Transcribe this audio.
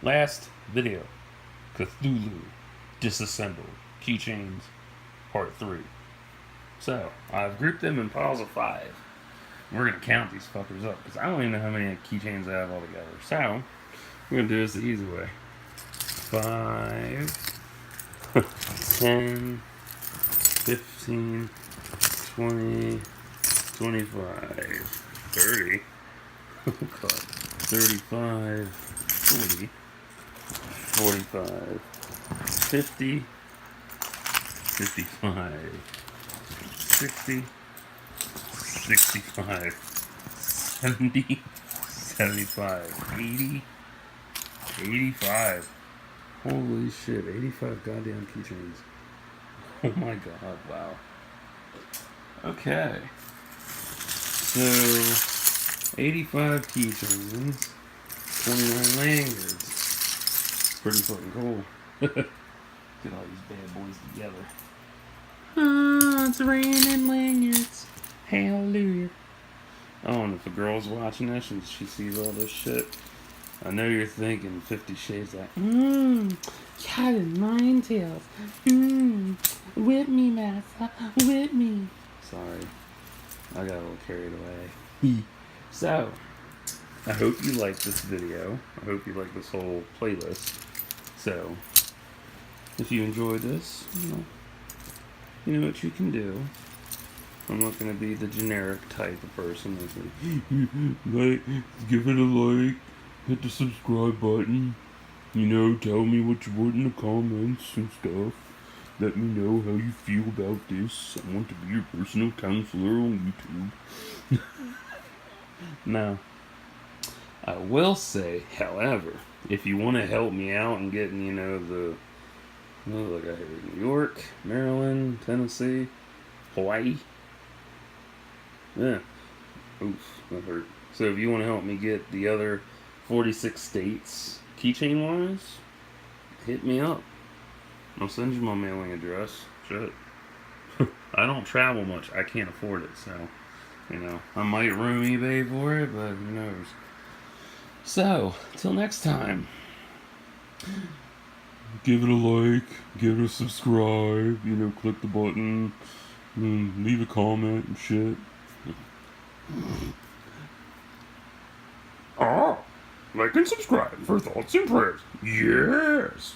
Last video, Cthulhu, Disassembled, Keychains, Part 3. So, I've grouped them in piles of 5. We're going to count these fuckers up, because I don't even know how many keychains I have altogether. So, we're going to do this the easy way. 5, 10, 15, 20, 25, 30, oh god, 35, 40, 45, 50, 55, 60, 65, 70, 75, 80, 85. Holy shit, 85 goddamn keychains. Oh my god, wow. Okay. So, 85 keychains, 29 lanyards. Pretty fucking cool. Get all these bad boys together. Oh, it's raining lanyards. Hallelujah. Oh, and if a girl's watching this and she sees all this shit, I know you're thinking 50 Shades like, cat and nine tails. Whip me, massa. Whip me. Sorry. I got a little carried away. So, I hope you like this video. I hope you like this whole playlist. So, if you enjoyed this, you know what you can do. I'm not going to be the generic type of person that's like, give it a like, hit the subscribe button, tell me what you want in the comments and stuff. Let me know how you feel about this. I want to be your personal counselor on YouTube. Now, I will say, however, if you want to help me out and getting, like I heard New York, Maryland, Tennessee, Hawaii. Yeah. Oof, that hurt. So if you want to help me get the other 46 states keychain wise, hit me up. I'll send you my mailing address. Shit. I don't travel much. I can't afford it, so, I might roam eBay for it, but who knows. So, till next time. Give it a like, give it a subscribe, click the button, leave a comment and shit. Like and subscribe for thoughts and prayers. Yes!